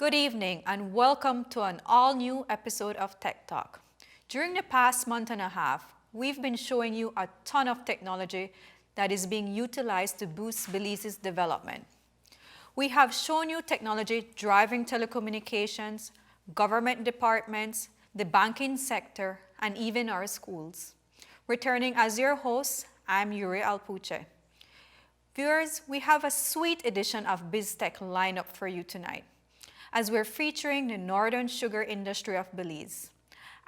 Good evening and welcome to an all-new episode of Tech Talk. During the past month and a half, we've been showing you a ton of technology that is being utilized to boost Belize's development. We have shown you technology driving telecommunications, government departments, the banking sector, and even our schools. Returning as your host, I'm Yuri Alpuche. Viewers, we have a sweet edition of BizTech lineup for you tonight, as we're featuring the northern sugar industry of Belize.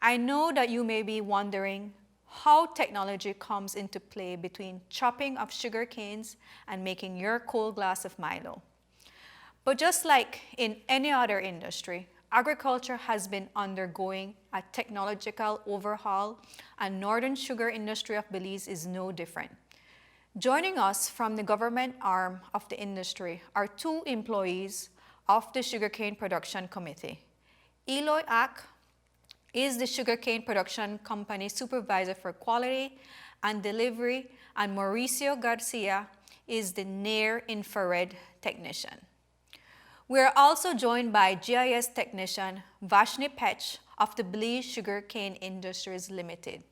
I know that you may be wondering how technology comes into play between chopping of sugar canes and making your cold glass of Milo. But just like in any other industry, agriculture has been undergoing a technological overhaul, and northern sugar industry of Belize is no different. Joining us from the government arm of the industry are two employees of the Sugarcane Production Committee. Eloy Ack is the Sugarcane Production Company Supervisor for Quality and Delivery, and Mauricio Garcia is the Near-Infrared Technician. We are also joined by GIS Technician Vashni Pech of the Belize Sugarcane Industries Limited.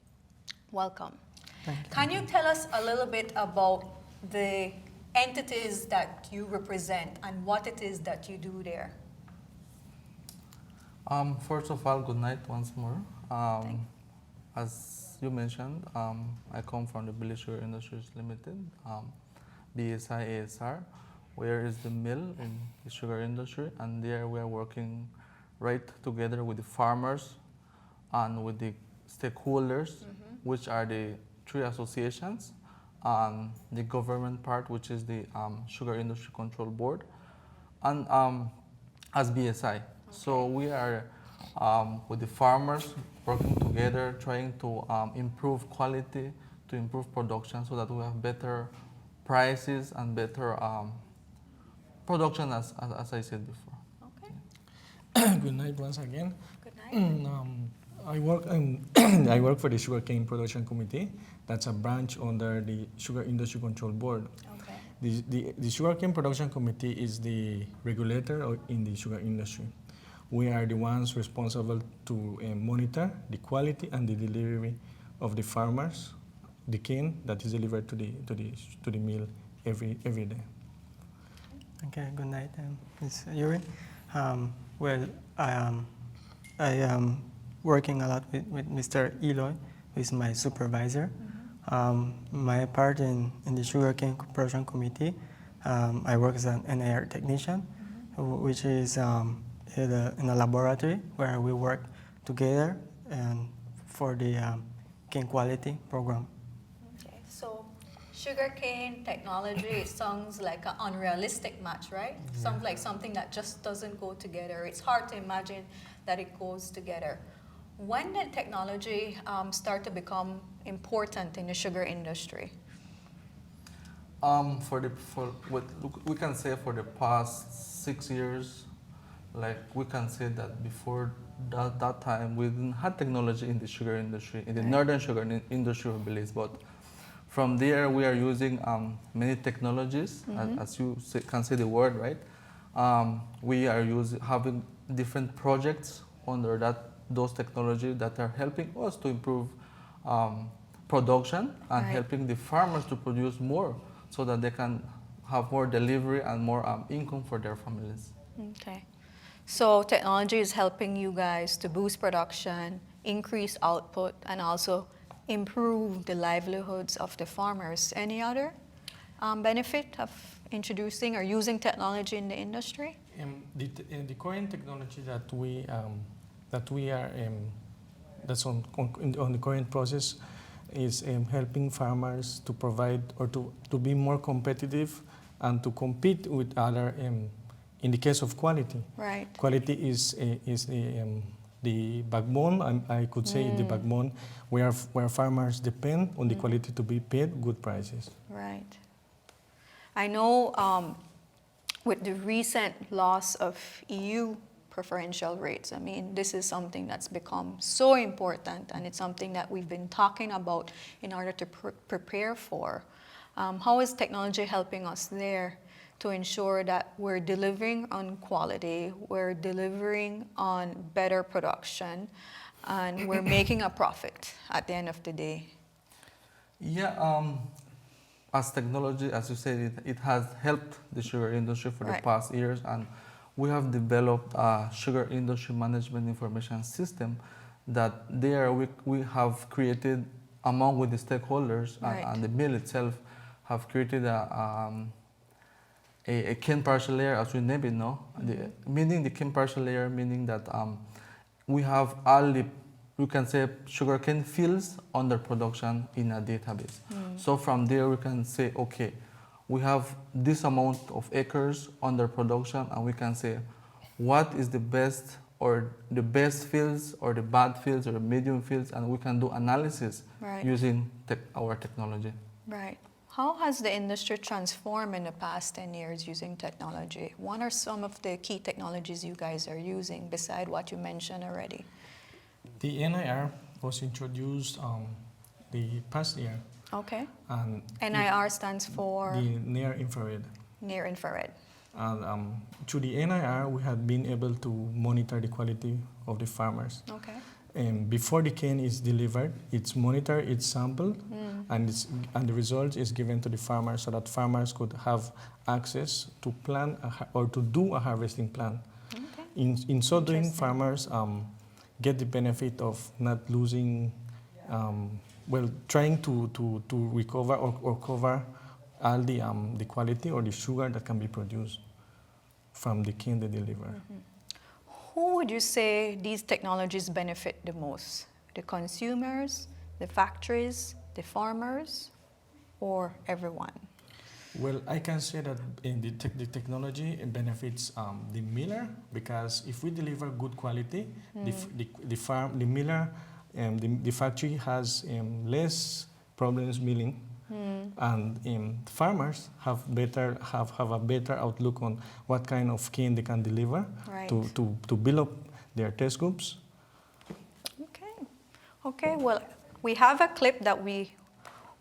Welcome. Can you tell us a little bit about the entities that you represent and what it is that you do there? First of all, good night once more. As you mentioned, I come from the Belize Sugar Industries Limited, BSI ASR, where is the mill in the sugar industry, and there we are working right together with the farmers and with the stakeholders, which are the three associations, and the government part, which is the Sugar Industry Control Board, and as BSI. Okay. So we are with the farmers working together, trying to improve quality, to improve production so that we have better prices and better production, as I said before. Okay. Good night once again. Good night. I work for the Sugarcane Production Committee. That's a branch under the Sugar Industry Control Board. Okay. The Sugarcane Production Committee is the regulator in the sugar industry. We are the ones responsible to monitor the quality and the delivery of the farmers, the cane that is delivered to the mill every day. Okay, good night, Ms. Yuri. I am working a lot with Mr. Eloy, who is my supervisor. My part in the Sugarcane Production Committee, I work as an NIR technician, which is in a laboratory where we work together and for the cane quality program. Okay, so sugarcane technology sounds like an unrealistic match, right? Yeah. Sounds like something that just doesn't go together. It's hard to imagine that it goes together. When did technology start to become important in the sugar industry? We can say for the past 6 years, like we can say that before that time we didn't have technology in the sugar industry, in the northern sugar industry of Belize, but from there we are using many technologies, as you can say the word, right? We are having different projects under those technologies that are helping us to improve production and helping the farmers to produce more so that they can have more delivery and more income for their families. Okay. So technology is helping you guys to boost production, increase output, and also improve the livelihoods of the farmers. Any other benefit of introducing or using technology in the industry? The current technology that's on the current process is helping farmers to provide or to be more competitive and to compete with other in the case of quality. Right. Quality is the backbone, I could say the backbone where farmers depend on the quality to be paid good prices. Right. I know with the recent loss of EU preferential rates, I mean, this is something that's become so important, and it's something that we've been talking about in order to prepare for. How is technology helping us there to ensure that we're delivering on quality, we're delivering on better production, and we're making a profit at the end of the day? Yeah, as technology, as you said, it has helped the sugar industry for the Right. past years, and we have developed a sugar industry management information system that there we have created among with the stakeholders Right. and the mill itself have created a cane partial layer, as we name it now. Meaning the cane partial layer, meaning that we have all the, you can say, sugarcane fields under production in a database. So from there we can say, okay, we have this amount of acres under production, and we can say what is the best or the best fields or the bad fields or the medium fields, and we can do analysis Right. using our technology. Right. How has the industry transformed in the past 10 years using technology? What are some of the key technologies you guys are using beside what you mentioned already? The NIR was introduced the past year, Okay. and NIR stands for the near infrared. near infrared. And through the NIR, we had been able to monitor the quality of the farmers. Okay. Before the cane is delivered, it's monitored, it's sampled, and the result is given to the farmers so that farmers could have access to plan or to do a harvesting plan. Okay. In so doing, Interesting. farmers get the benefit of not losing, trying to recover or cover all the quality or the sugar that can be produced from the cane they deliver. Who would you say these technologies benefit the most? The consumers, the factories, the farmers, or everyone? Well, I can say that in the technology benefits the miller, because if we deliver good quality, the miller, the factory has less problems milling, and farmers have a better outlook on what kind of cane they can deliver Right. to build up their test groups. Okay. Okay, well, we have a clip that we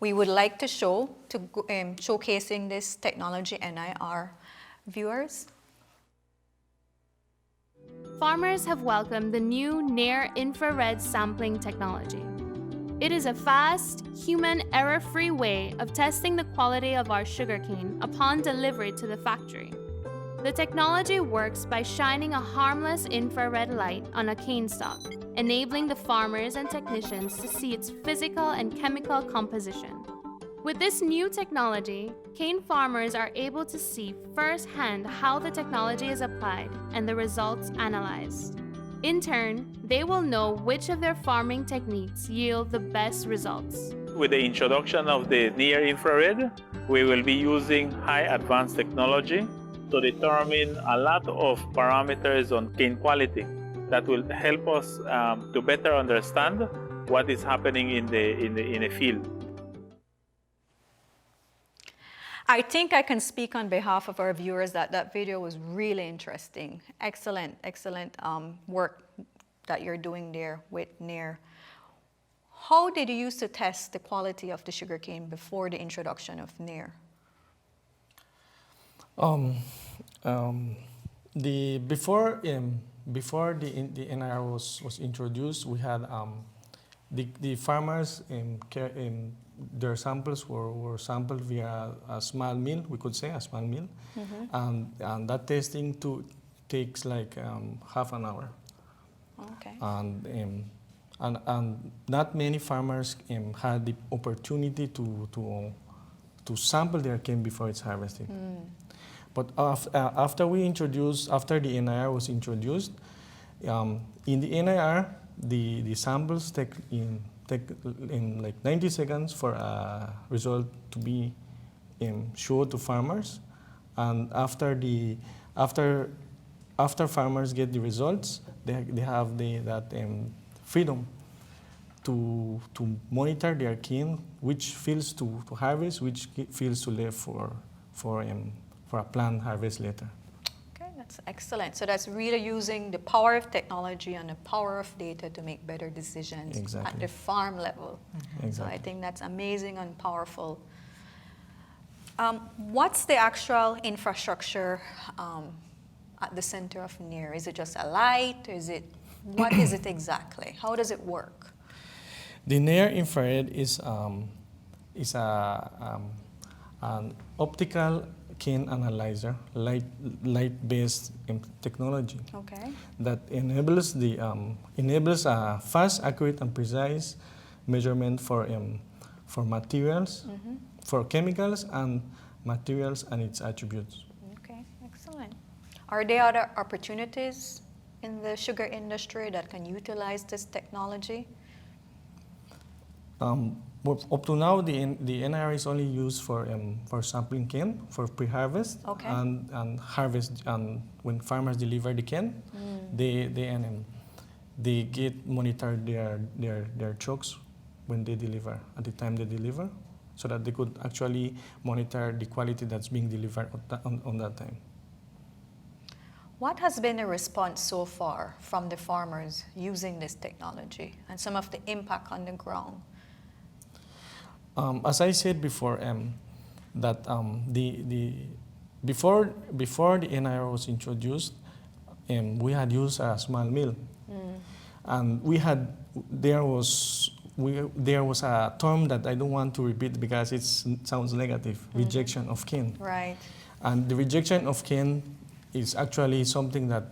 would like to show to showcasing this technology NIR viewers. Farmers have welcomed the new near-infrared sampling technology. It is a fast, human error-free way of testing the quality of our sugarcane upon delivery to the factory. The technology works by shining a harmless infrared light on a cane stalk, enabling the farmers and technicians to see its physical and chemical composition. With this new technology, cane farmers are able to see firsthand how the technology is applied and the results analyzed. In turn, they will know which of their farming techniques yield the best results. With the introduction of the near infrared, we will be using high advanced technology to determine a lot of parameters on cane quality that will help us to better understand what is happening in the field. I think I can speak on behalf of our viewers that that video was really interesting. Excellent, excellent work that you're doing there with NIR. How did you used to test the quality of the sugarcane before the introduction of NIR? Before the NIR was introduced, we had the farmers their samples were sampled via a small mill, we could say a small mill, and that testing takes like half an hour. Okay. And not many farmers had the opportunity to sample their cane before it's harvested. But after the NIR was introduced, in the NIR, the samples take in like 90 seconds for a result to be shown to farmers, and after farmers get the results, they have that freedom to monitor their cane, which fields to harvest, which fields to leave for a planned harvest later. Okay, that's excellent. So that's really using the power of technology and the power of data to make better decisions Exactly. at the farm level. Exactly. So I think that's amazing and powerful. What's the actual infrastructure at the center of NEAR? Is it just a light? What is it exactly? How does it work? The near infrared is an optical cane analyzer, light-based technology Okay. that enables a fast, accurate, and precise measurement for materials, for chemicals and materials and its attributes. Okay, excellent. Are there other opportunities in the sugar industry that can utilize this technology? Up to now, the NIR is only used for sampling cane for pre-harvest Okay. and harvest. And when farmers deliver the cane, they get monitor their trucks when they deliver at the time they deliver, so that they could actually monitor the quality that's being delivered on that time. What has been the response so far from the farmers using this technology and some of the impact on the ground? As I said before, that before the NIR was introduced, we had used a small mill, and there was a term that I don't want to repeat because it sounds negative: rejection of cane. Right. And the rejection of cane is actually something that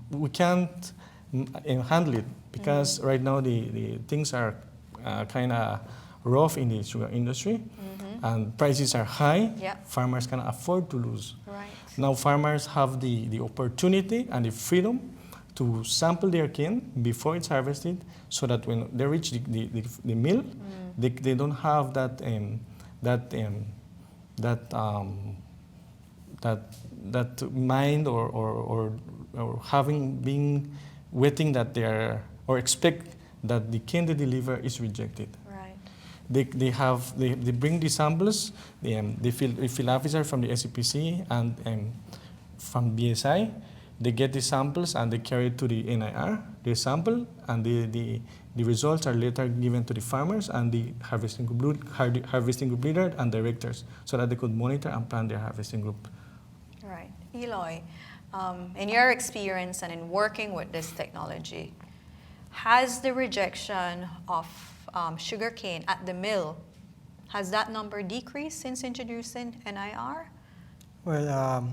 we can't handle it because right now the things are kind of rough in the sugar industry, and prices are high. Yeah. Farmers can afford to lose. Right. Now farmers have the opportunity and the freedom to sample their cane before it's harvested, so that when they reach the mill, they don't have that mind or being waiting that they are or expect that the cane they deliver is rejected. Right. They bring the samples. The field officer from the SCPC and from BSI, they get the samples and they carry it to the NIR. They sample, and the results are later given to the farmers and the harvesting group leader and directors, so that they could monitor and plan their harvesting group. Right. Eloy, in your experience and in working with this technology, has the rejection of sugarcane at the mill, has that number decreased since introducing NIR? Well,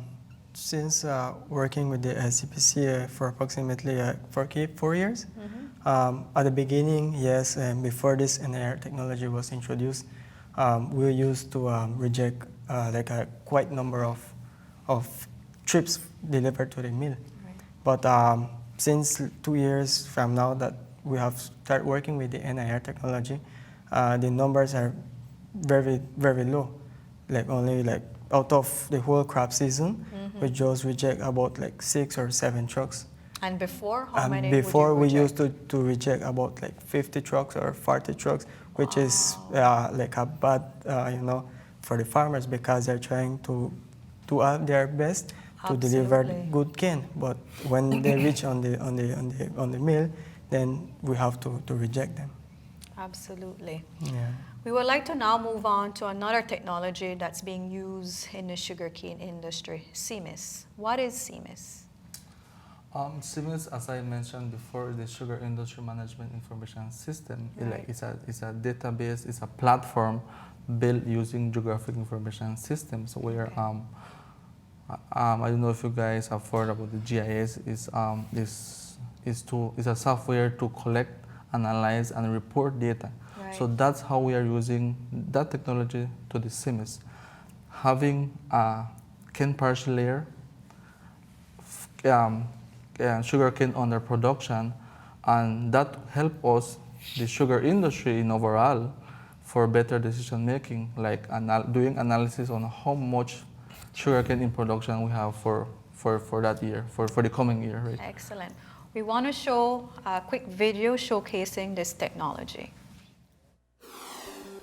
since working with the SCPC for approximately 4 years, at the beginning, yes, before this NIR technology was introduced, we used to reject like a quite number of trips delivered to the mill. Right. But since 2 years from now that we have started working with the NIR technology, the numbers are very, very low. Like only like out of the whole crop season, we just reject about like 6 or 7 trucks. And before, how many Before would we you used reject? to reject about like 50 trucks or 40 trucks, which is like a bad, for the farmers, because they're trying to do their best to deliver Absolutely. good cane. But when they reach on the mill, then we have to reject them. Absolutely. Yeah. We would like to now move on to another technology that's being used in the sugarcane industry, CMIS. What is CMIS? CMIS, as I mentioned before, the Sugar Industry Management Information System. Right. It's a database, it's a platform built using geographic information systems where I don't know if you guys have heard about the GIS. Is a software to collect, analyze, and report data. Right. So that's how we are using that technology to the CMIS. Having a cane partial layer, sugarcane under production, and that help us, the sugar industry in overall, for better decision making, like doing analysis on how much sugarcane in production we have for that year, for the coming year, right? Excellent. We want to show a quick video showcasing this technology.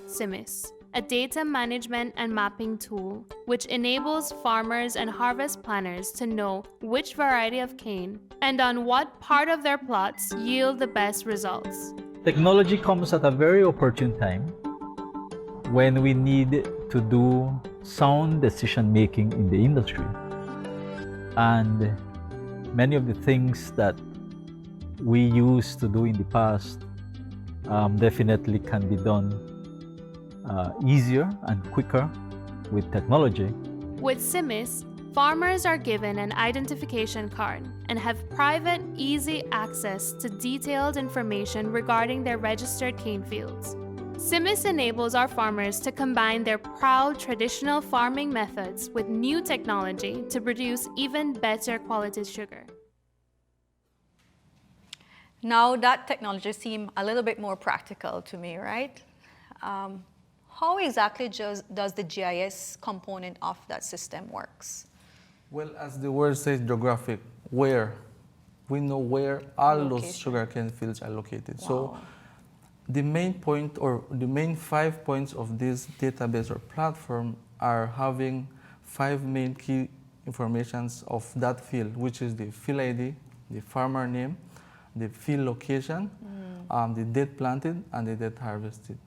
CMIS, a data management and mapping tool which enables farmers and harvest planners to know which variety of cane and on what part of their plots yield the best results. Technology comes at a very opportune time when we need to do sound decision making in the industry. And many of the things that we used to do in the past definitely can be done easier and quicker with technology. With CIMIS, farmers are given an identification card and have private, easy access to detailed information regarding their registered cane fields. CIMIS enables our farmers to combine their proud traditional farming methods with new technology to produce even better quality sugar. Now that technology seems a little bit more practical to me, right? How exactly does the GIS component of that system works? Well, as the word says, geographic, where. We know where all those sugarcane fields are located. Wow. So the main point or the main 5 points of this database or platform are having 5 main key informations of that field, which is the field ID, the farmer name, the field location, the date planted, and the date harvested.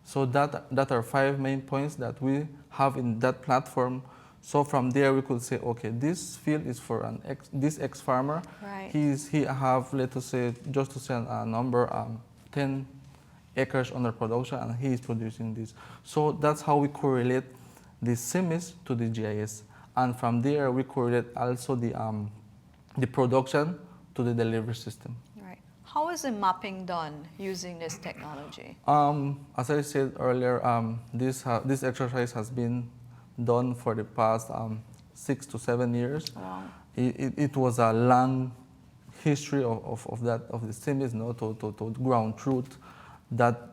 So that are 5 main points that we have in that platform. So from there we could say, okay, this field is for this X farmer. Right. He have, let us say, just to say a number, 10 acres under production, and he is producing this. So that's how we correlate the CIMIS to the GIS, and from there we correlate also the production to the delivery system. Right. How is the mapping done using this technology? As I said earlier, this exercise has been done for the past 6 to 7 years. Wow. It was a long history of the CIMIS, to ground truth that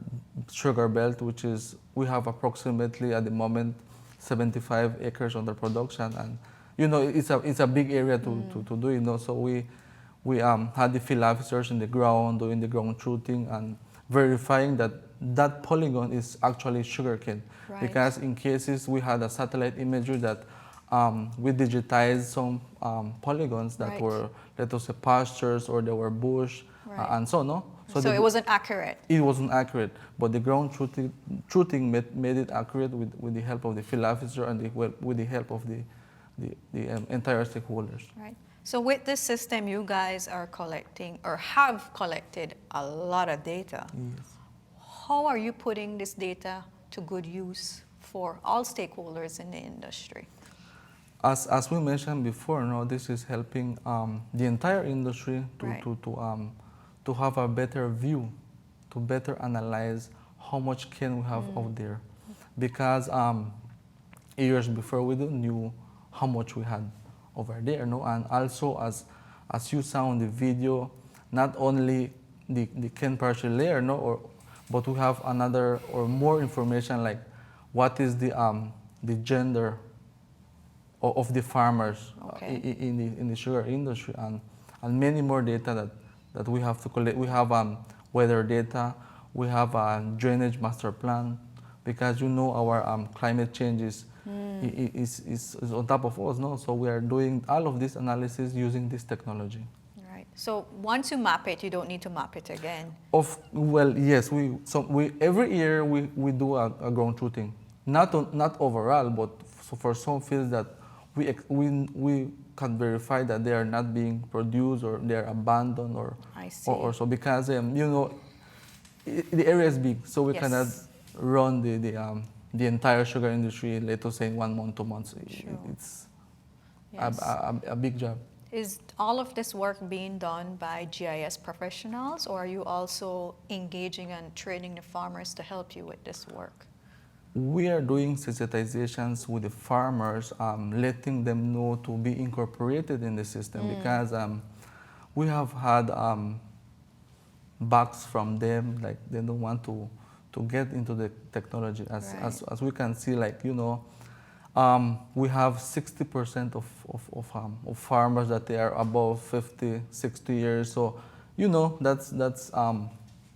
sugar belt, which is, we have approximately at the moment 75 acres under production, and it's a big area to do, so we had the field officers in the ground doing the ground truthing and verifying that polygon is actually sugarcane. Right. Because in cases we had a satellite imagery that we digitized some polygons that Right. were, let us say, pastures or they were bush, Right. and so no. So it wasn't accurate. It wasn't accurate, but the ground truthing made it accurate with the help of the field officer and with the help of the entire stakeholders. Right. So with this system, you guys are collecting or have collected a lot of data. Yes. How are you putting this data to good use for all stakeholders in the industry? As we mentioned before, this is helping the entire industry Right. to have a better view, to better analyze how much cane we have out there. Because years before we didn't knew how much we had over there, and also as you saw in the video, not only the cane partial layer, but we have another or more information like what is the gender of the farmers in the sugar industry, and many more data that we have to collect. We have weather data, we have a drainage master plan, because our climate change is on top of us, So we are doing all of this analysis using this technology. Right. So once you map it, you don't need to map it again. Well, yes. We every year we do a ground truthing, not overall, but for some fields that we can verify that they are not being produced or they are abandoned I see. or so, because the area is big, so we Yes. cannot run the entire sugar industry, let us say, in 1 month, 2 months. Sure. It's Yes. a big job. Is all of this work being done by GIS professionals, or are you also engaging and training the farmers to help you with this work? We are doing sensitizations with the farmers, letting them know to be incorporated in the system, because we have had backs from them, like they don't want to get into the technology. As we can see, we have 60% of farmers that they are above 50, 60 years. So, that's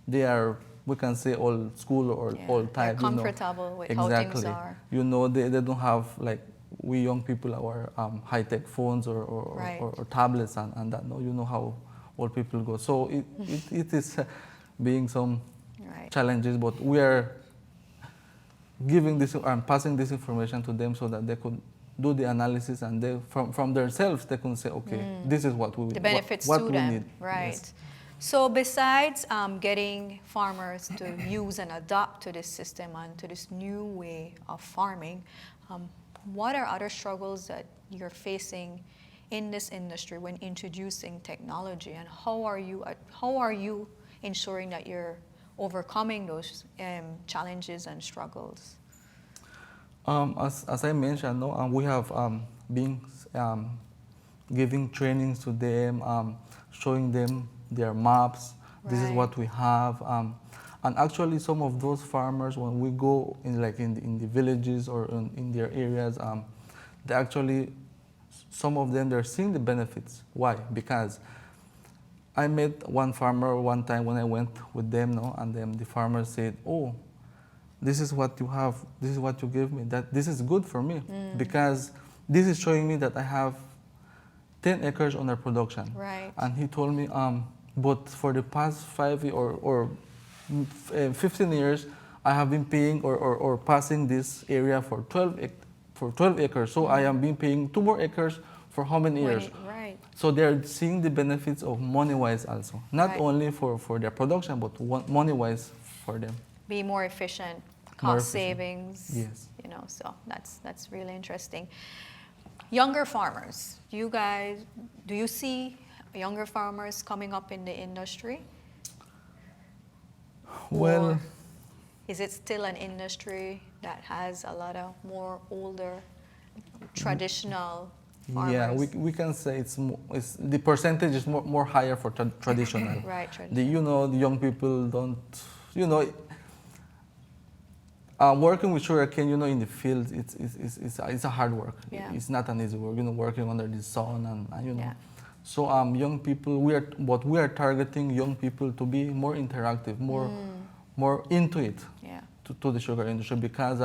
they are we can say old school or Yeah, old they're type. comfortable with how things are. They don't have like we young people our high-tech phones Right. or tablets and that. No, you know how old people go. So it is being some Right. challenges, but we are giving this and passing this information to them so that they could do the analysis and they from themselves they can say, okay, this is what we The benefits what to we them, need. right? Yes. So besides getting farmers to use and adapt to this system and to this new way of farming, what are other struggles that you're facing in this industry when introducing technology, and how are you ensuring that you're overcoming those challenges and struggles? As I mentioned, no, we have been giving trainings to them, showing them their maps. This is Right. what we have, and actually some of those farmers, when we go in the villages or in their areas, they actually, some of them, they're seeing the benefits. Why? Because I met one farmer one time when I went with them, no, and then the farmer said, "Oh, this is what you have. This is what you give me. That this is good for me because this is showing me that I have 10 acres under production." Right. And he told me, but for the past 15 years, I have been paying or passing this area for 12 acres. So I am being paying 2 more acres for how many years? Right. So they're seeing the benefits of money-wise also, not Right. only for their production, but money-wise for them. Be more efficient, More cost efficient. savings. Yes. So that's really interesting. Younger farmers, do you see younger farmers coming up in the industry? Well, Or is it still an industry that has a lot of more older, traditional farmers? yeah, we can say it's the percentage is more higher for traditional. Right, traditional. The young people don't, working with sugarcane, in the field, it's a hard work. Yeah. It's not an easy work, working under the sun and Yeah. So young people, we are targeting young people to be more interactive, more into it, Yeah. to the sugar industry, because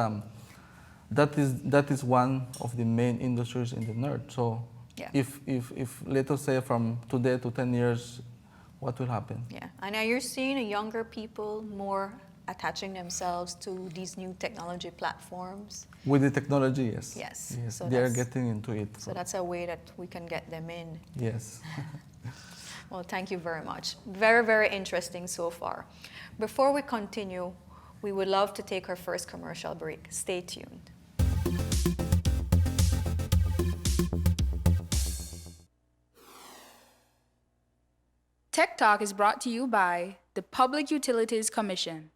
that is one of the main industries in the north. So Yeah. if let us say from today to 10 years, what will happen? Yeah, and now you're seeing younger people more attaching themselves to these new technology platforms. With the technology, yes. Yes. Yes, So they are that's- getting into it. So that's a way that we can get them in. Yes. Well, thank you very much. Very, very interesting so far. Before we continue, we would love to take our first commercial break. Stay tuned. Tech Talk is brought to you by the Public Utilities Commission.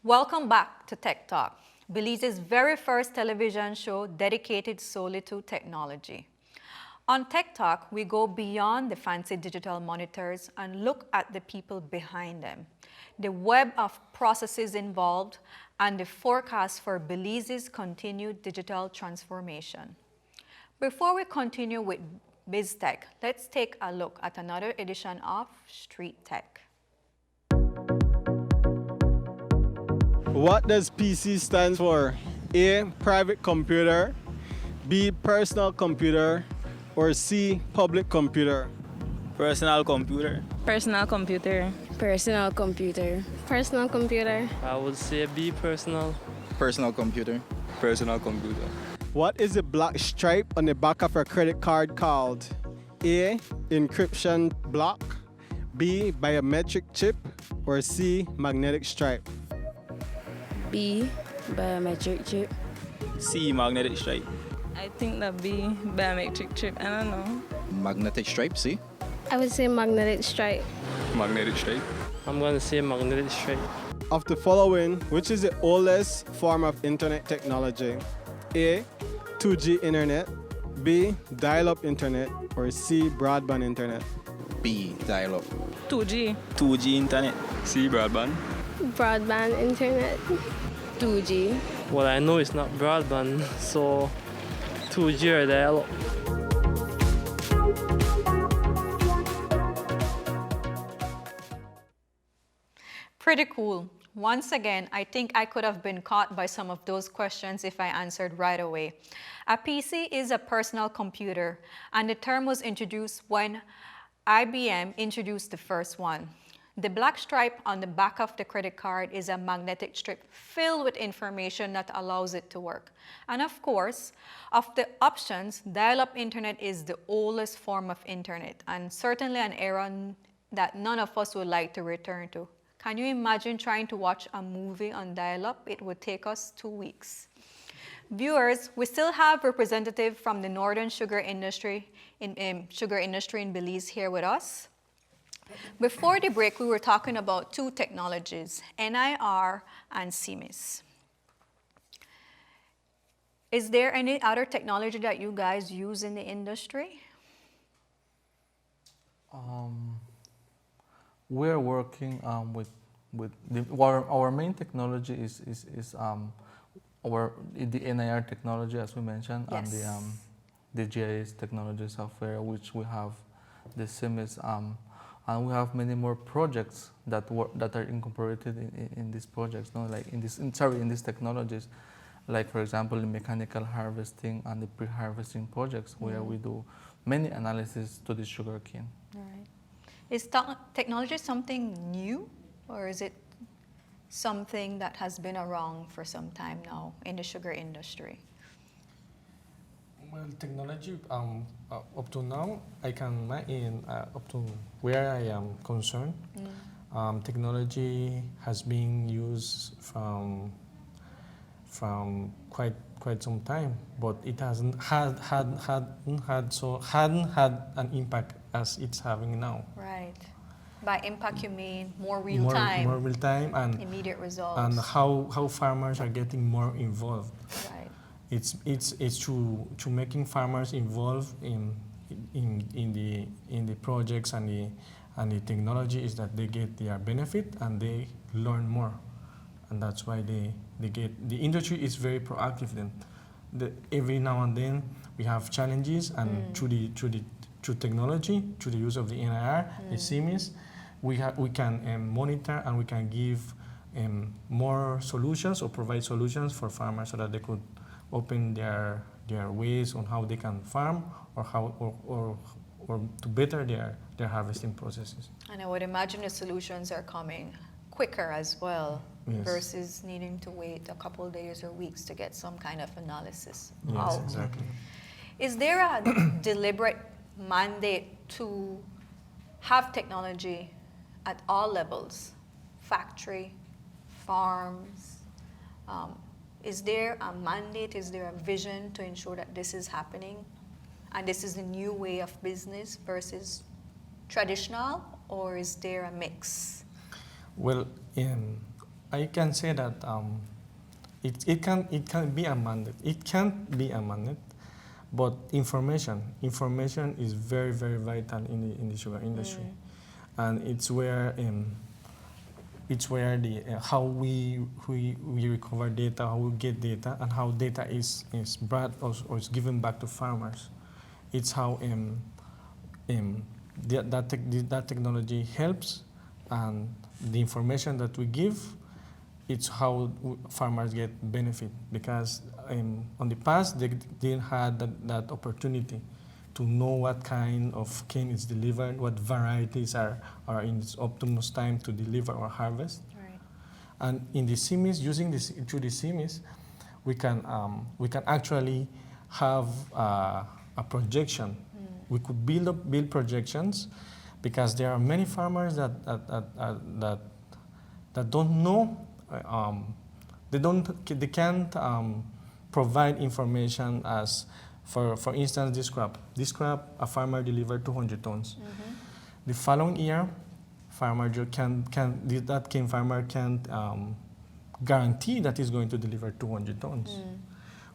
Welcome back to Tech Talk, Belize's very first television show dedicated solely to technology. On Tech Talk, we go beyond the fancy digital monitors and look at the people behind them, the web of processes involved, and the forecast for Belize's continued digital transformation. Before we continue with BizTech, let's take a look at another edition of Street Tech. What does PC stand for? A, private computer, B, personal computer, or C, public computer? Personal computer. Personal computer. Personal computer. Personal computer. I would say B, personal. Personal computer. Personal computer. What is the black stripe on the back of a credit card called? A, encryption block, B, biometric chip, or C, magnetic stripe? B, biometric chip. C, magnetic stripe. I think that B, biometric chip. I don't know. Magnetic stripe, see? I would say magnetic stripe. Magnetic stripe. I'm going to say magnetic stripe. Of the following, which is the oldest form of internet technology? A, 2G internet, B, dial-up internet, or C, broadband internet? B, dial-up. 2G. 2G internet. C, broadband. Broadband internet. 2G. Well, I know it's not broadband, so 2G dialogue. Pretty cool. Once again, I think I could have been caught by some of those questions if I answered right away. A PC is a personal computer, and the term was introduced when IBM introduced the first one. The black stripe on the back of the credit card is a magnetic strip filled with information that allows it to work. And of course, of the options, dial-up internet is the oldest form of internet, and certainly an era that none of us would like to return to. Can you imagine trying to watch a movie on dial-up? It would take us 2 weeks. Viewers, we still have representative from the Northern Sugar Industry in Belize here with us. Before the break, we were talking about two technologies, NIR and CMIS. Is there any other technology that you guys use in the industry? We're working with our main technology is the NIR technology, as we mentioned, Yes. and the GIS technology software, which we have the CMIS, and we have many more projects that are incorporated in these projects. No, like in these technologies, like for example, the mechanical harvesting and the pre-harvesting projects, where we do many analysis to the sugarcane. All right. Is technology something new, or is it something that has been around for some time now in the sugar industry? Well, technology, up to now, I can imagine, up to where I am concerned, technology has been used from quite some time, but it hadn't had an impact as it's having now. Right. By impact, you mean more real time? More real time and immediate results. And how farmers are getting more involved. Right. It's to making farmers involved in the projects and the technology is that they get their benefit and they learn more, and that's why the industry is very proactive. Then every now and then we have challenges, and through technology, through the use of the NIR, the CMIS, we can monitor and we can give more solutions or provide solutions for farmers so that they could open their ways on how they can farm or to better their harvesting processes. And I would imagine the solutions are coming quicker as well, Yes. versus needing to wait a couple of days or weeks to get some kind of analysis Yes, out. exactly. Is there a deliberate mandate to have technology at all levels, factory, farms? Is there a mandate, is there a vision to ensure that this is happening and this is the new way of business versus traditional, or is there a mix? Well, I can say that it can be a mandate. It can't be a mandate, but information is very, very vital in the sugar industry, and it's where the how we recover data, how we get data, and how data is brought or is given back to farmers. It's how that technology helps, and the information that we give, it's how farmers get benefit, because on the past they didn't have that opportunity to know what kind of cane is delivered, what varieties are in its optimal time to deliver or harvest. Right. And in the CMIS, through the CMIS, we can actually have a projection. We could build projections, because there are many farmers that don't know, they can't provide information as, for instance, this crop a farmer delivered 200 tons. The following year, that cane farmer can't guarantee that he's going to deliver 200 tons.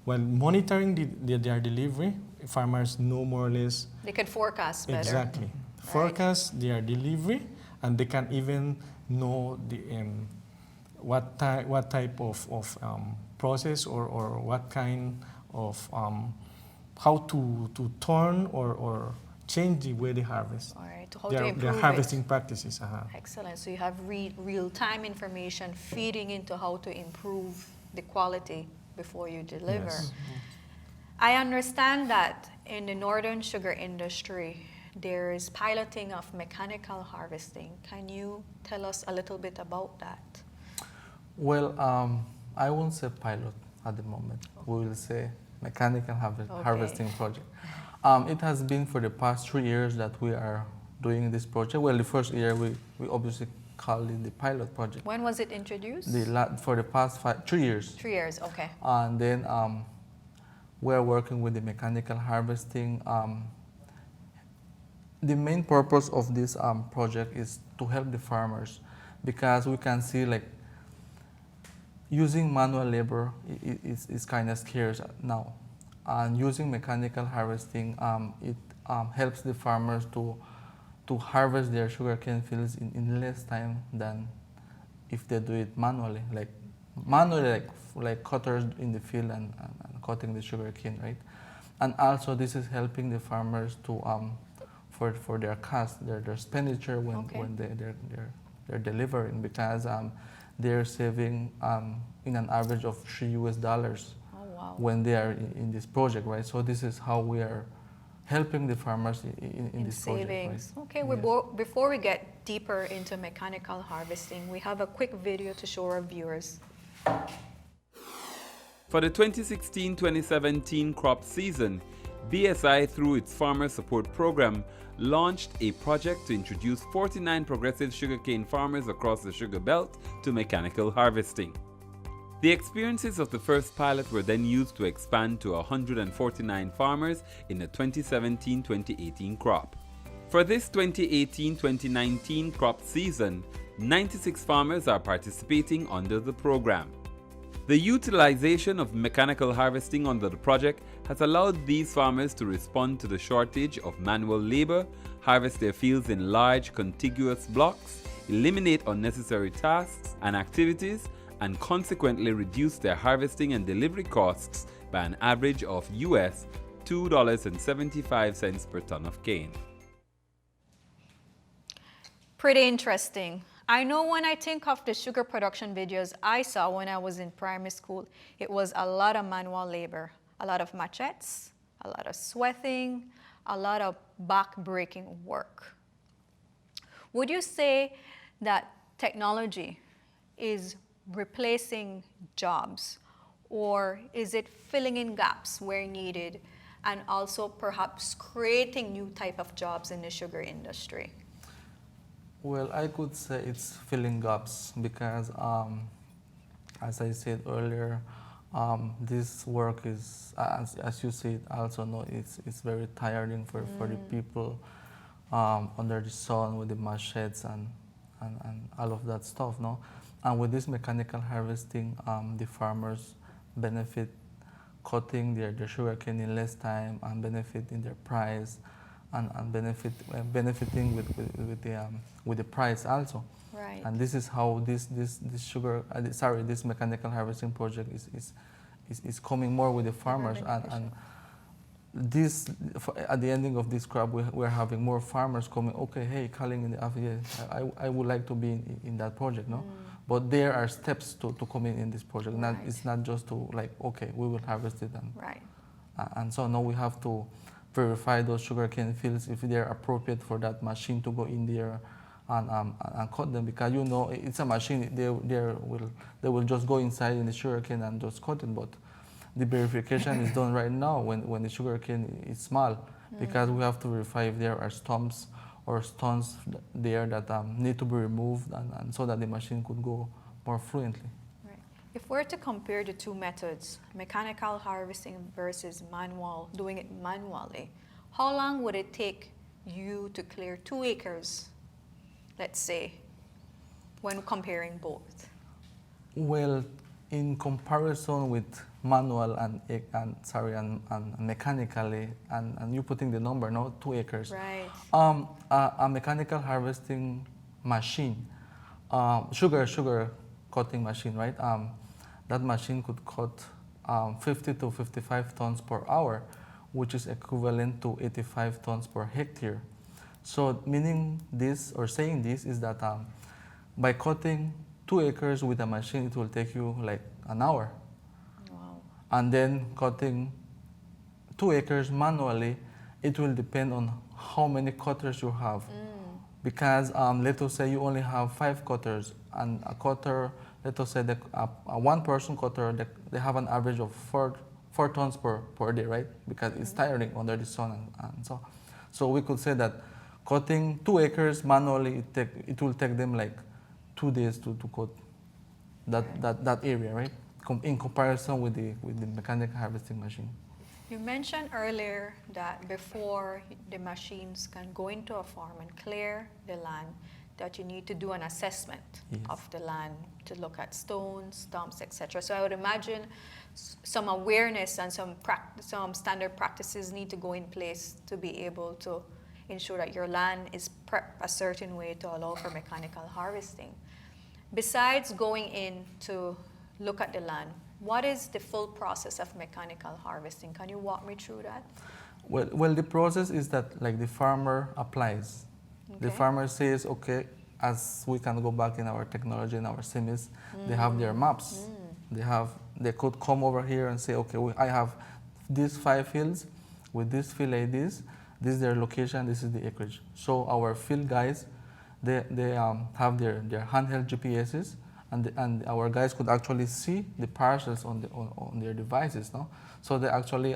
While monitoring their delivery, farmers know more or less. They can forecast better. Exactly. Forecast their delivery, and they can even know what type of process or what kind of how to turn or change the way they harvest. All right, how to Their improve harvesting it. practices. Excellent. So you have real-time information feeding into how to improve the quality before you deliver. Yes. I understand that in the northern sugar industry, there is piloting of mechanical harvesting. Can you tell us a little bit about that? Well, I won't say pilot at the moment. We will say mechanical harvesting project. It has been for the past 3 years that we are doing this project. Well, the first year we obviously called it the pilot project. When was it introduced? For the past 3 years. 3 years, okay. And then we're working with the mechanical harvesting. The main purpose of this project is to help the farmers, because we can see like using manual labor is kind of scarce now, and using mechanical harvesting it helps the farmers to harvest their sugarcane fields in less time than if they do it manually, like cutters in the field and cutting the sugarcane, right? And also this is helping the farmers to for their cost, their expenditure when they're delivering, because they're saving in an average of $3 when they are in this project, right? So this is how we are helping the farmers in this savings. Project. Right? Okay, yes. Before we get deeper into mechanical harvesting, we have a quick video to show our viewers. For the 2016-2017 crop season, BSI, through its Farmer Support Program, launched a project to introduce 49 progressive sugarcane farmers across the sugar belt to mechanical harvesting. The experiences of the first pilot were then used to expand to 149 farmers in the 2017-2018 crop. For this 2018-2019 crop season, 96 farmers are participating under the program. The utilization of mechanical harvesting under the project has allowed these farmers to respond to the shortage of manual labor, harvest their fields in large contiguous blocks, eliminate unnecessary tasks and activities, and consequently reduce their harvesting and delivery costs by an average of US $2.75 per ton of cane. Pretty interesting. I know when I think of the sugar production videos I saw when I was in primary school, it was a lot of manual labor, a lot of machetes, a lot of sweating, a lot of back-breaking work. Would you say that technology is replacing jobs, or is it filling in gaps where needed and also perhaps creating new type of jobs in the sugar industry? Well, I could say it's filling gaps because, as I said earlier, this work is, as you said, also know it's very tiring for the people under the sun with the machetes and all of that stuff, no? And with this mechanical harvesting, the farmers benefit cutting their sugarcane in less time and benefit in their price. And benefiting with the price also, right? And this is how this mechanical harvesting project is coming more with the farmers, and this at the ending of this crop we're having more farmers coming. Okay, hey, calling in the afternoon, I would like to be in that project, no? But there are steps to come in this project. Right. It's not just to like, okay, we will harvest it and right. And so now we have to verify those sugarcane fields if they're appropriate for that machine to go in there and cut them, because you know it's a machine. They will just go inside in the sugarcane and just cut it. But the verification is done right now when the sugarcane is small, because we have to verify if there are stumps or stones there that need to be removed, and so that the machine could go more fluently. If we're to compare the two methods, mechanical harvesting versus doing it manually, how long would it take you to clear 2 acres, let's say, when comparing both? Well, in comparison with manual and mechanically, and you putting the number, no, 2 acres. Right. A mechanical harvesting machine, sugar cutting machine, right? That machine could cut 50 to 55 tons per hour, which is equivalent to 85 tons per hectare. So meaning this or saying this is that by cutting 2 acres with a machine, it will take you like an hour. Wow. And then cutting 2 acres manually, it will depend on how many cutters you have. Because let us say you only have 5 cutters, and a cutter, let us say that a one-person cutter, they have an average of 4 tons per day, right? Because it's tiring under the sun and so. So we could say that cutting 2 acres manually, it will take them like 2 days to cut that area, right? In comparison with the mechanical harvesting machine. You mentioned earlier that before the machines can go into a farm and clear the land, that you need to do an assessment of the land to look at stones, stumps, etc. So I would imagine some awareness and some standard practices need to go in place to be able to ensure that your land is prepped a certain way to allow for mechanical harvesting. Besides going in to look at the land, what is the full process of mechanical harvesting? Can you walk me through that? Well, the process is that like the farmer applies. Okay. The farmer says, okay, as we can go back in our technology, in our semis, they have their maps. They could come over here and say, okay, I have these 5 fields with this field IDs. This is their location. This is the acreage. So our field guys, they have their handheld GPSs. And our guys could actually see the parcels on their devices, no? So they actually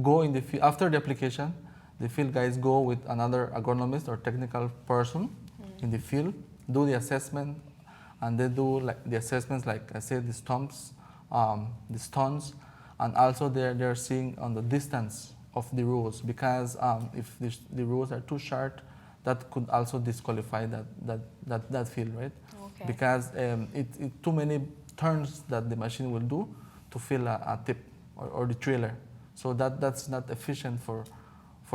go in the field after the application. The field guys go with another agronomist or technical person in the field, do the assessment, and they do like the assessments, like I said, the stumps, the stones, and also they're seeing on the distance of the rows, because if the rows are too short, that could also disqualify that field, right? Okay. Because it too many turns that the machine will do to fill a tip or the trailer. So that's not efficient for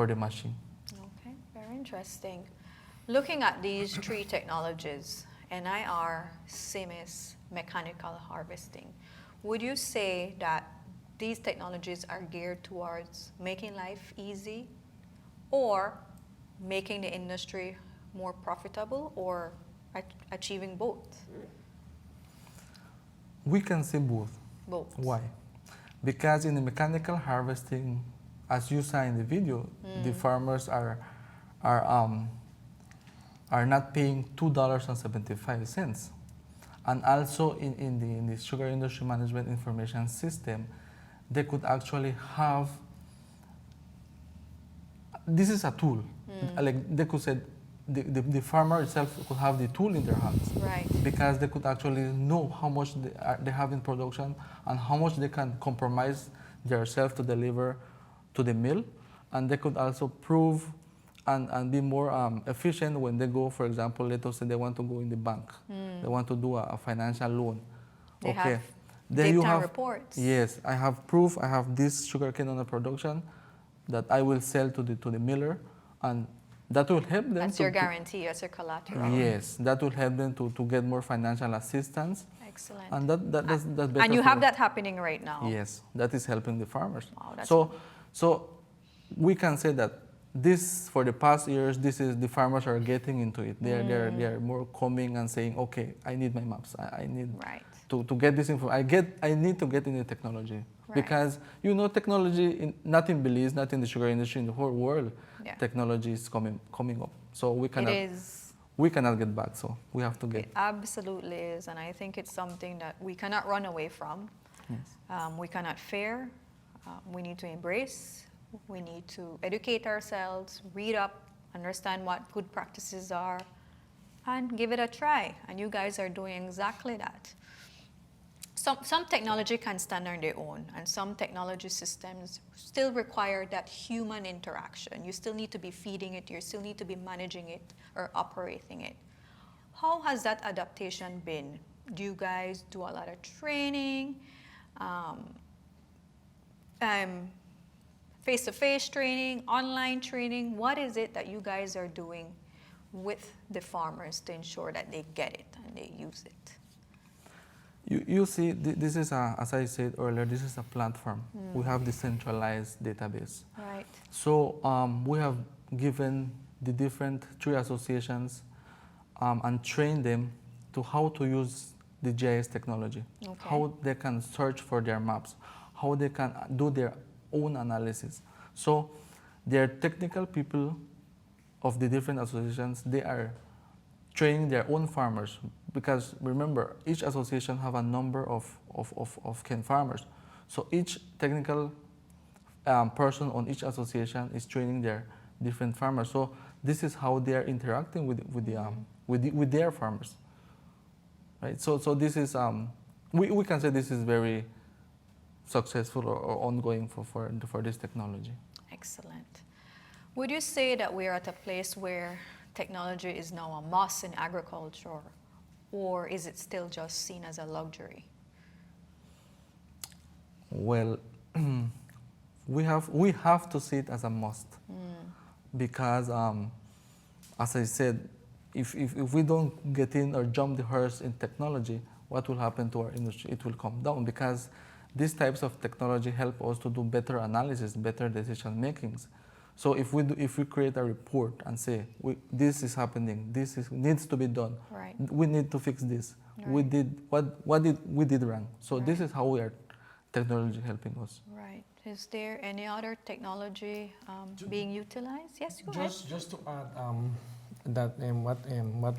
the machine. Okay, very interesting. Looking at these 3 technologies, NIR, semis, mechanical harvesting, would you say that these technologies are geared towards making life easy or making the industry more profitable, or achieving both? We can say both. Both. Why? Because in the mechanical harvesting, as you saw in the video, the farmers are not paying $2.75, and also in the sugar industry management information system, they could actually have. This is a tool. Like they could say, the farmer itself could have the tool in their hands, right? Because they could actually know how much they have in production and how much they can compromise themselves to deliver to the mill, and they could also prove and be more efficient when they go. For example, let us say they want to go in the bank, they want to do a financial loan. They have then you have reports. Yes, I have proof. I have this sugarcane under production that I will sell to the miller, and that will help them. That's your guarantee, that's your collateral. Yes, that will help them to get more financial assistance. Excellent. And that's better. And you have that happening right now. Yes, that is helping the farmers. Wow, that's so we can say that this, for the past years, this is the farmers are getting into it. They're more coming and saying, okay, I need my maps. I need to get this info. I need to get into technology. Right. Because technology, not in Belize, not in the sugar industry, in the whole world, technology is coming up. So we cannot get back. So we have to get. It absolutely is, and I think it's something that we cannot run away from. Yes. We cannot fear. We need to embrace. We need to educate ourselves, read up, understand what good practices are, and give it a try. And you guys are doing exactly that. Some technology can stand on their own, and some technology systems still require that human interaction. You still need to be feeding it, you still need to be managing it or operating it. How has that adaptation been? Do you guys do a lot of training, face-to-face training, online training? What is it that you guys are doing with the farmers to ensure that they get it and they use it? You see, this is, as I said earlier, this is a platform. We have decentralized database. Right. So we have given the different tree associations and trained them to how to use the GIS technology, how they can search for their maps, how they can do their own analysis. So their technical people of the different associations, they are training their own farmers, because remember, each association have a number of cane farmers. So each technical person on each association is training their different farmers. So this is how they are interacting with their farmers, right? So this is we can say this is very successful or ongoing for this technology. Excellent. Would you say that we're at a place where technology is now a must in agriculture, or is it still just seen as a luxury? Well, we have to see it as a must, because as I said, if we don't get in or jump the horse in technology, what will happen to our industry? It will come down, because these types of technology help us to do better analysis, better decision makings. So if we create a report and say this is happening, needs to be done, right. We need to fix this. Right. We did wrong. So right. This is how we are technology helping us. Right. Is there any other technology being utilized? Yes, go ahead. Just to add that what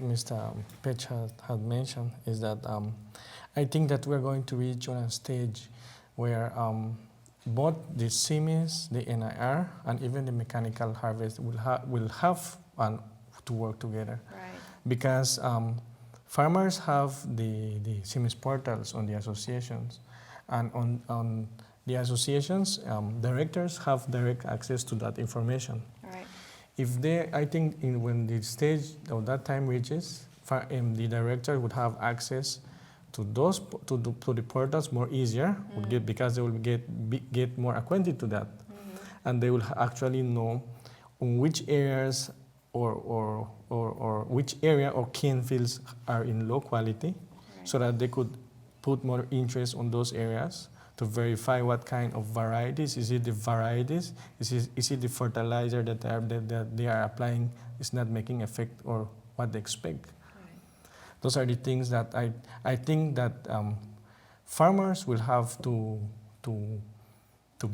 Mr. Pech had mentioned is that I think that we're going to reach on a stage where both the CMIS, the NIR, and even the mechanical harvest will have to work together. Right. Because farmers have the CMIS portals on the associations, and on the associations, directors have direct access to that information. Right. I think when the stage of that time reaches, the director would have access to the portals more easier, because they will get more acquainted to that, and they will actually know on which areas or which area or cane fields are in low quality, so that they could put more interest on those areas to verify what kind of varieties. Is it the varieties? Is it the fertilizer that they are applying is not making effect or what they expect? Those are the things that I think that farmers will have to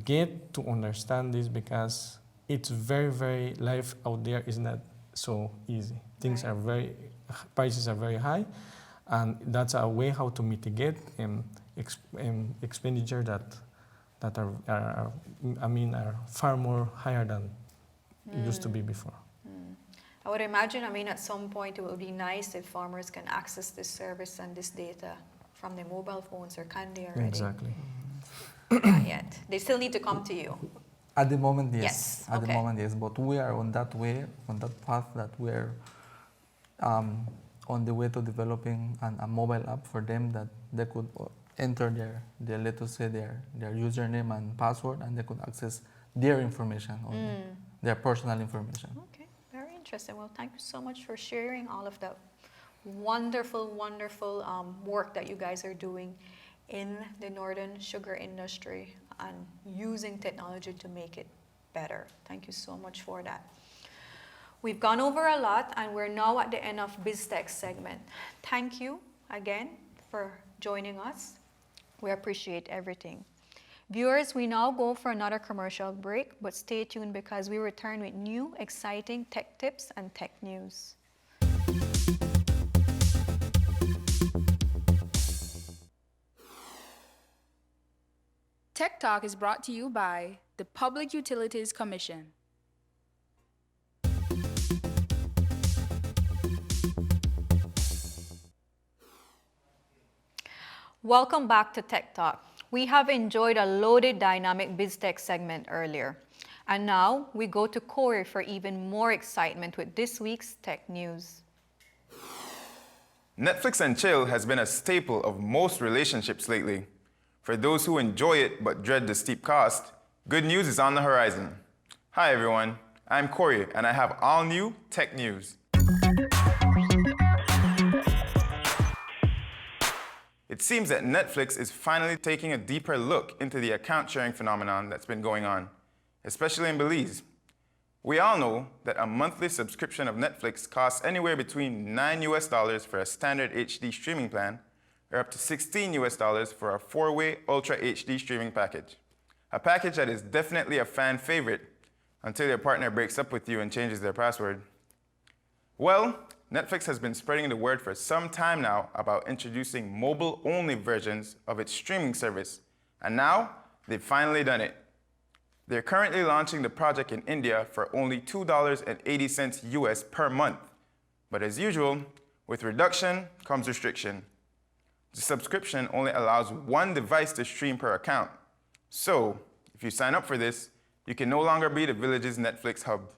get to understand this, because it's very, very, life out there is not so easy. Things are prices are very high, and that's a way how to mitigate expenditure that are far more higher than it used to be before. I would imagine, at some point it would be nice if farmers can access this service and this data from their mobile phones, or can they already? Exactly. Not yet. They still need to come to you. At the moment, yes. Yes. At the moment, yes. But we are on that way, on that path, that we're on the way to developing a mobile app for them, that they could enter their let us say their username and password, and they could access their information, their personal information. Okay. Very interesting. Well, thank you so much for sharing all of that wonderful, wonderful work that you guys are doing in the northern sugar industry and using technology to make it better. Thank you so much for that. We've gone over a lot, and we're now at the end of BizTech segment. Thank you again for joining us. We appreciate everything. Viewers, we now go for another commercial break, but stay tuned, because we return with new, exciting tech tips and tech news. Tech Talk is brought to you by the Public Utilities Commission. Welcome back to Tech Talk. We have enjoyed a loaded, dynamic BizTech segment earlier. And now we go to Corey for even more excitement with this week's tech news. Netflix and chill has been a staple of most relationships lately. For those who enjoy it but dread the steep cost, good news is on the horizon. Hi everyone, I'm Corey, and I have all new tech news. it seems that Netflix is finally taking a deeper look into the account sharing phenomenon that's been going on, especially in Belize. We all know that a monthly subscription of Netflix costs anywhere between $9 for a standard HD streaming plan or up to $16 for a 4-way Ultra HD streaming package. A package that is definitely a fan favorite until your partner breaks up with you and changes their password. Well, Netflix has been spreading the word for some time now about introducing mobile-only versions of its streaming service, and now they've finally done it. They're currently launching the project in India for only $2.80 US per month. But as usual, with reduction comes restriction. The subscription only allows one device to stream per account. So, if you sign up for this, you can no longer be the village's Netflix hub.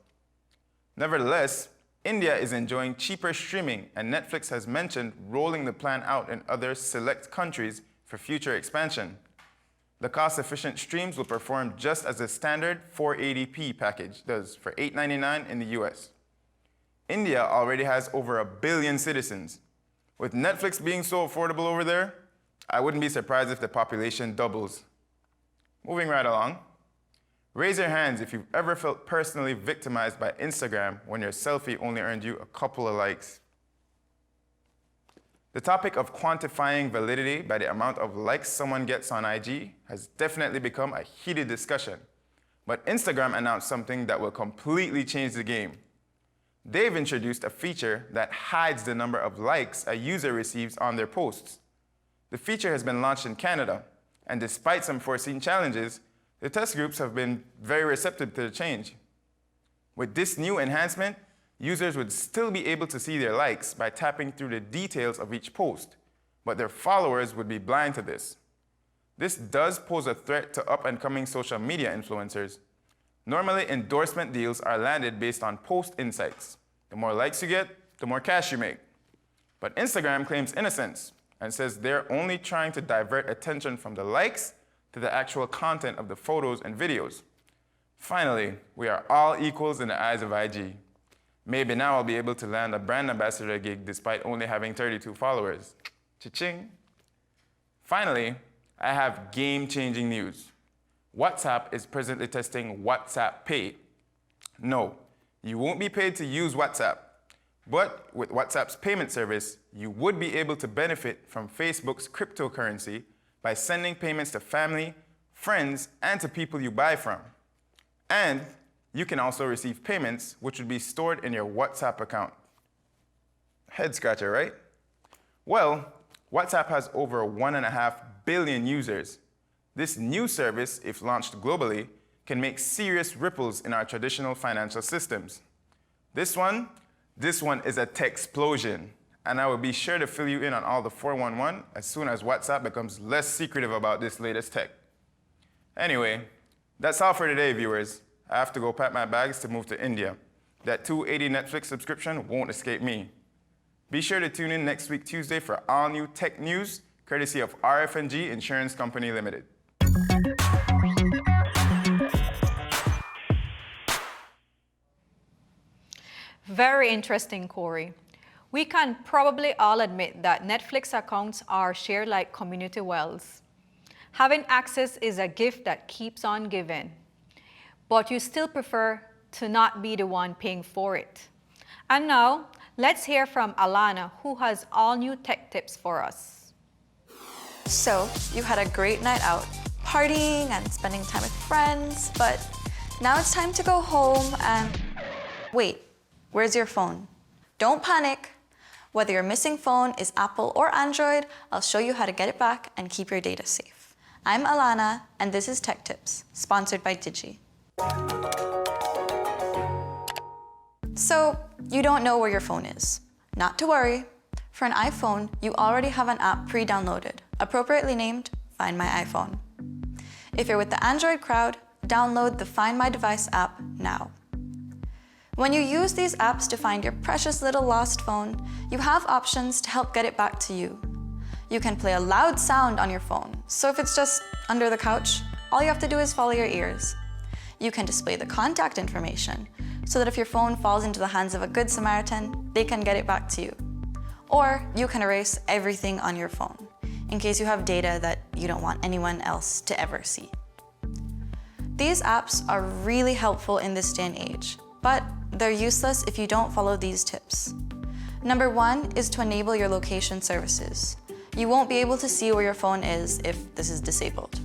Nevertheless, India is enjoying cheaper streaming, and Netflix has mentioned rolling the plan out in other select countries for future expansion. The cost-efficient streams will perform just as the standard 480p package does for $8.99 in the US. India already has over 1 billion citizens. With Netflix being so affordable over there, I wouldn't be surprised if the population doubles. Moving right along. Raise your hands if you've ever felt personally victimized by Instagram when your selfie only earned you a couple of likes. The topic of quantifying validity by the amount of likes someone gets on IG has definitely become a heated discussion. But Instagram announced something that will completely change the game. They've introduced a feature that hides the number of likes a user receives on their posts. The feature has been launched in Canada, and despite some foreseen challenges, the test groups have been very receptive to the change. With this new enhancement, users would still be able to see their likes by tapping through the details of each post, but their followers would be blind to this. This does pose a threat to up-and-coming social media influencers. Normally, endorsement deals are landed based on post insights. The more likes you get, the more cash you make. But Instagram claims innocence and says they're only trying to divert attention from the likes to the actual content of the photos and videos. Finally, we are all equals in the eyes of IG. Maybe now I'll be able to land a brand ambassador gig despite only having 32 followers. Cha-ching. Finally, I have game-changing news. WhatsApp is presently testing WhatsApp Pay. No, you won't be paid to use WhatsApp. But with WhatsApp's payment service, you would be able to benefit from Facebook's cryptocurrency by sending payments to family, friends, and to people you buy from. And you can also receive payments which would be stored in your WhatsApp account. Head scratcher, right? Well, WhatsApp has over 1.5 billion users. This new service, if launched globally, can make serious ripples in our traditional financial systems. This one is a tech explosion, and I will be sure to fill you in on all the 411 as soon as WhatsApp becomes less secretive about this latest tech. Anyway, that's all for today, viewers. I have to go pack my bags to move to India. That $2.80 Netflix subscription won't escape me. Be sure to tune in next week, Tuesday, for all new tech news, courtesy of RF&G Insurance Company Limited. Very interesting, Corey. We can probably all admit that Netflix accounts are shared like community wells. Having access is a gift that keeps on giving, but you still prefer to not be the one paying for it. And now, let's hear from Alana, who has all new tech tips for us. So, you had a great night out, partying and spending time with friends, but now it's time to go home and... Wait, where's your phone? Don't panic. Whether your missing phone is Apple or Android, I'll show you how to get it back and keep your data safe. I'm Alana, and this is Tech Tips, sponsored by Digi. So, you don't know where your phone is. Not to worry. For an iPhone, you already have an app pre-downloaded, appropriately named Find My iPhone. If you're with the Android crowd, download the Find My Device app now. When you use these apps to find your precious little lost phone, you have options to help get it back to you. You can play a loud sound on your phone, so if it's just under the couch, all you have to do is follow your ears. You can display the contact information, so that if your phone falls into the hands of a good Samaritan, they can get it back to you. Or you can erase everything on your phone. in case you have data that you don't want anyone else to ever see. These apps are really helpful in this day and age, but they're useless if you don't follow these tips. Number 1 is to enable your location services. You won't be able to see where your phone is if this is disabled.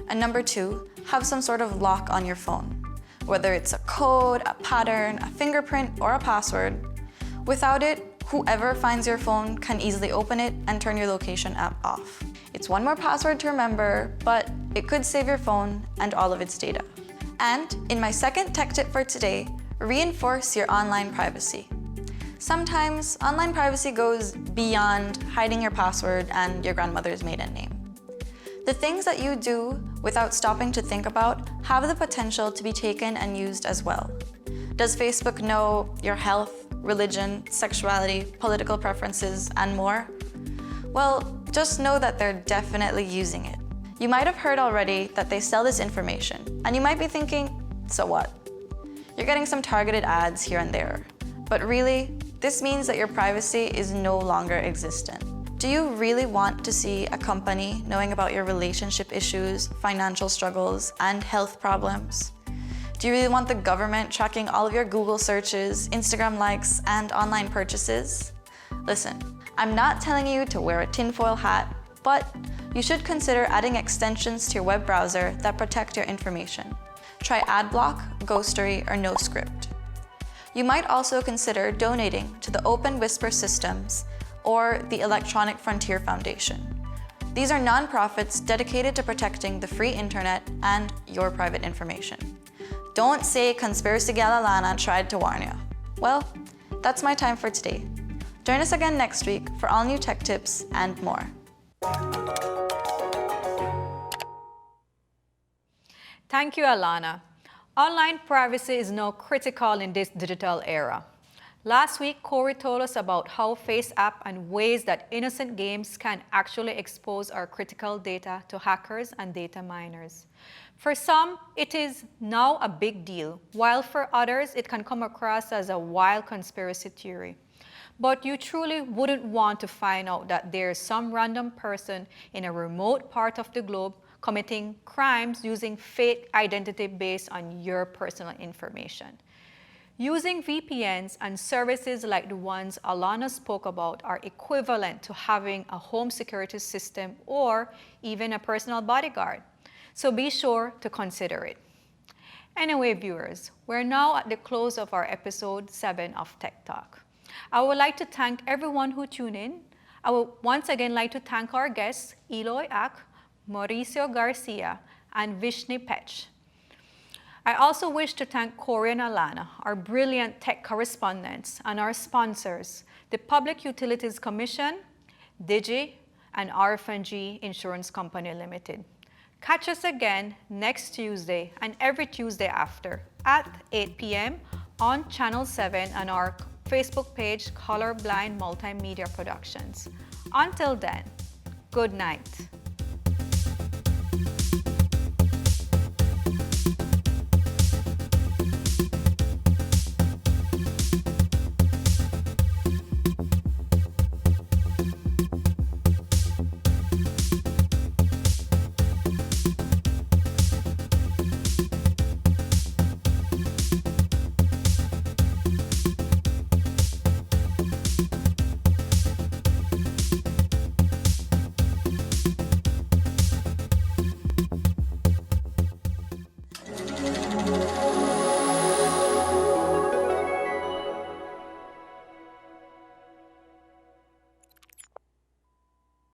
And number 2, have some sort of lock on your phone, whether it's a code, a pattern, a fingerprint, or a password. Without it, whoever finds your phone can easily open it and turn your location app off. It's one more password to remember, but it could save your phone and all of its data. And in my second tech tip for today, reinforce your online privacy. Sometimes online privacy goes beyond hiding your password and your grandmother's maiden name. The things that you do without stopping to think about have the potential to be taken and used as well. Does Facebook know your health, religion, sexuality, political preferences, and more? Well, just know that they're definitely using it. You might have heard already that they sell this information, and you might be thinking, so what? You're getting some targeted ads here and there. But really, this means that your privacy is no longer existent. Do you really want to see a company knowing about your relationship issues, financial struggles, and health problems? Do you really want the government tracking all of your Google searches, Instagram likes, and online purchases? Listen, I'm not telling you to wear a tinfoil hat, but you should consider adding extensions to your web browser that protect your information. Try AdBlock, Ghostery, or NoScript. You might also consider donating to the Open Whisper Systems or the Electronic Frontier Foundation. These are nonprofits dedicated to protecting the free internet and your private information. Don't say Conspiracy Gal Alana tried to warn you. Well, that's my time for today. Join us again next week for all new tech tips and more. Thank you, Alana. Online privacy is now critical in this digital era. Last week, Corey told us about how Face app and ways that innocent games can actually expose our critical data to hackers and data miners. For some, it is now a big deal, while for others, it can come across as a wild conspiracy theory. But you truly wouldn't want to find out that there's some random person in a remote part of the globe committing crimes using fake identity based on your personal information. Using VPNs and services like the ones Alana spoke about are equivalent to having a home security system or even a personal bodyguard. So be sure to consider it. Anyway, viewers, we're now at the close of our episode 7 of Tech Talk. I would like to thank everyone who tuned in. I would once again like to thank our guests, Eloy Ak, Mauricio Garcia, and Vishni Pech. I also wish to thank Corey and Alana, our brilliant tech correspondents, and our sponsors, the Public Utilities Commission, Digi, and RF&G Insurance Company Limited. Catch us again next Tuesday and every Tuesday after at 8 p.m. on Channel 7 and our Facebook page, Colorblind Multimedia Productions. Until then, good night.